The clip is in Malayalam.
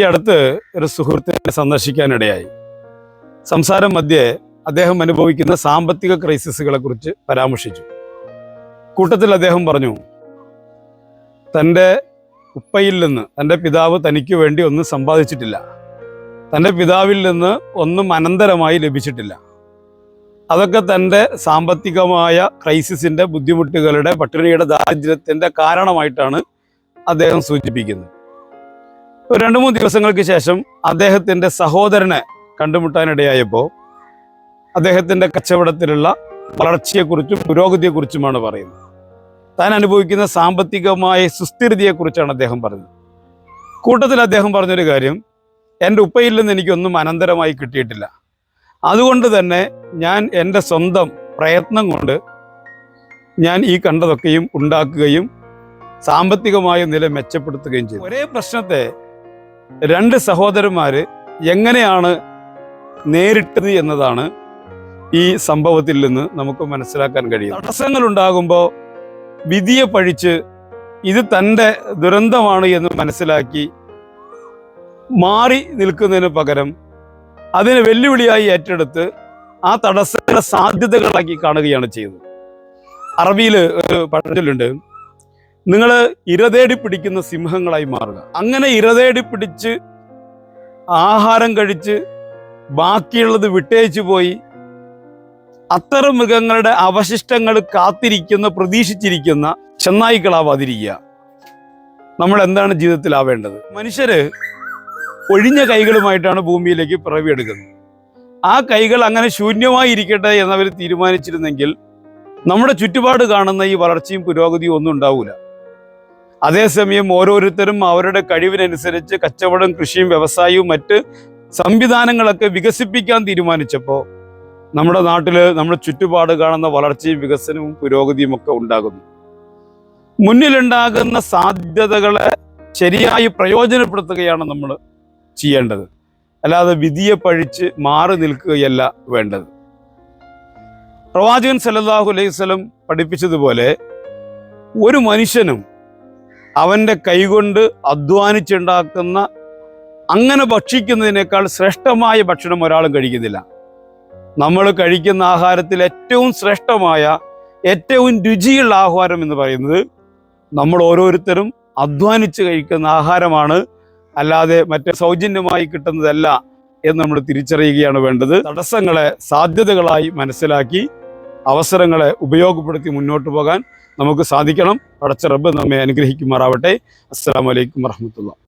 ഈ അടുത്ത് ഒരു സുഹൃത്തിനെ സന്ദർശിക്കാനിടയായി. സംസാരം മധ്യേ അദ്ദേഹം അനുഭവിക്കുന്ന സാമ്പത്തിക ക്രൈസിസുകളെ കുറിച്ച് പരാമർശിച്ചു. കൂട്ടത്തിൽ അദ്ദേഹം പറഞ്ഞു, തൻ്റെ ഉപ്പയിൽ നിന്ന് തൻ്റെ പിതാവ് തനിക്ക് വേണ്ടി ഒന്നും സമ്പാദിച്ചിട്ടില്ല, തൻ്റെ പിതാവിൽ നിന്ന് ഒന്നും അനന്തരമായി ലഭിച്ചിട്ടില്ല. അതൊക്കെ തൻ്റെ സാമ്പത്തികമായ ക്രൈസിസിൻ്റെ ബുദ്ധിമുട്ടുകളുടെ, പട്ടിണിയുടെ, ദാരിദ്ര്യത്തിൻ്റെ കാരണമായിട്ടാണ് അദ്ദേഹം സൂചിപ്പിക്കുന്നത്. ഒരു 2-3 ദിവസങ്ങൾക്ക് ശേഷം അദ്ദേഹത്തിൻ്റെ സഹോദരനെ കണ്ടുമുട്ടാനിടയായപ്പോൾ അദ്ദേഹത്തിൻ്റെ കച്ചവടത്തിലുള്ള വളർച്ചയെക്കുറിച്ചും പുരോഗതിയെക്കുറിച്ചുമാണ് പറയുന്നത്. താൻ അനുഭവിക്കുന്ന സാമ്പത്തികമായ സുസ്ഥിരതയെക്കുറിച്ചാണ് അദ്ദേഹം പറഞ്ഞത്. കൂട്ടത്തിൽ അദ്ദേഹം പറഞ്ഞൊരു കാര്യം, എൻ്റെ ഉപ്പയിൽ നിന്ന് എനിക്കൊന്നും അനന്തരമായി കിട്ടിയിട്ടില്ല, അതുകൊണ്ട് തന്നെ ഞാൻ എൻ്റെ സ്വന്തം പ്രയത്നം കൊണ്ട് ഞാൻ ഈ കണ്ടതൊക്കെയും ഉണ്ടാക്കുകയും സാമ്പത്തികമായ നില മെച്ചപ്പെടുത്തുകയും ചെയ്തു. ഒരേ പ്രശ്നത്തെ 2 സഹോദരന്മാർ എങ്ങനെയാണ് നേരിട്ടത് എന്നതാണ് ഈ സംഭവത്തിൽ നിന്ന് നമുക്ക് മനസ്സിലാക്കാൻ കഴിയും. തടസ്സങ്ങൾ ഉണ്ടാകുമ്പോൾ വിധിയെ പഴിച്ച് ഇത് തൻ്റെ ദുരന്തമാണ് എന്ന് മനസ്സിലാക്കി മാറി നിൽക്കുന്നതിന് പകരം അതിനെ വെല്ലുവിളിയായി ഏറ്റെടുത്ത് ആ തടസ്സങ്ങളെ സാധ്യതകളാക്കി കാണുകയാണ് ചെയ്തത്. അറബിയിൽ ഒരു പഴഞ്ചൊല്ലുണ്ട്, നിങ്ങൾ ഇരതേടി പിടിക്കുന്ന സിംഹങ്ങളായി മാറുക. അങ്ങനെ ഇരതേടി പിടിച്ച് ആഹാരം കഴിച്ച് ബാക്കിയുള്ളത് വിട്ടേച്ചു പോയി അത്തരം മൃഗങ്ങളുടെ അവശിഷ്ടങ്ങൾ കാത്തിരിക്കുന്ന, പ്രതീക്ഷിച്ചിരിക്കുന്ന ചെന്നായ്ക്കളാവാതിരിക്കുക. നമ്മൾ എന്താണ് ജീവിതത്തിലാവേണ്ടത്? മനുഷ്യര് ഒഴിഞ്ഞ കൈകളുമായിട്ടാണ് ഭൂമിയിലേക്ക് പിറവിയെടുക്കുന്നത്. ആ കൈകൾ അങ്ങനെ ശൂന്യമായി ഇരിക്കട്ടെ എന്നവർ തീരുമാനിച്ചിരുന്നെങ്കിൽ നമ്മുടെ ചുറ്റുപാട് കാണുന്ന ഈ വളർച്ചയും പുരോഗതിയും ഒന്നും ഉണ്ടാവില്ല. അതേസമയം ഓരോരുത്തരും അവരുടെ കഴിവിനനുസരിച്ച് കച്ചവടം, കൃഷിയും, വ്യവസായവും മറ്റ് സംവിധാനങ്ങളൊക്കെ വികസിപ്പിക്കാൻ തീരുമാനിച്ചപ്പോൾ നമ്മുടെ നാട്ടിൽ നമ്മുടെ ചുറ്റുപാട് കാണുന്ന വളർച്ചയും വികസനവും പുരോഗതിയും ഒക്കെ ഉണ്ടാകുന്നു. മുന്നിലുണ്ടാകുന്ന സാധ്യതകളെ ശരിയായി പ്രയോജനപ്പെടുത്തുകയാണ് നമ്മൾ ചെയ്യേണ്ടത്, അല്ലാതെ വിധിയെ പഴിച്ച് മാറി നിൽക്കുകയല്ല വേണ്ടത്. പ്രവാചകൻ സല്ലല്ലാഹു അലൈഹി വസല്ലം പഠിപ്പിച്ചതുപോലെ ഒരു മനുഷ്യനും അവൻ്റെ കൈകൊണ്ട് അധ്വാനിച്ചുണ്ടാക്കുന്ന, അങ്ങനെ ഭക്ഷിക്കുന്നതിനേക്കാൾ ശ്രേഷ്ഠമായ ഭക്ഷണം ഒരാളും കഴിക്കുന്നില്ല. നമ്മൾ കഴിക്കുന്ന ആഹാരത്തിൽ ഏറ്റവും ശ്രേഷ്ഠമായ, ഏറ്റവും രുചിയുള്ള ആഹാരം എന്ന് പറയുന്നത് നമ്മൾ ഓരോരുത്തരും അധ്വാനിച്ച് കഴിക്കുന്ന ആഹാരമാണ്, അല്ലാതെ മറ്റേ സൗജന്യമായി കിട്ടുന്നതല്ല എന്ന് നമ്മൾ തിരിച്ചറിയുകയാണ് വേണ്ടത്. തടസ്സങ്ങളെ സാധ്യതകളായി മനസ്സിലാക്കി അവസരങ്ങളെ ഉപയോഗപ്പെടുത്തി മുന്നോട്ട് പോകാൻ നമുക്ക് സാധിക്കണം. പടച്ച റബ്ബ് നമ്മെ അനുഗ്രഹിക്കുമാറാവട്ടെ. അസ്സലാമു അലൈക്കും വറഹ്മത്തുള്ളാഹി.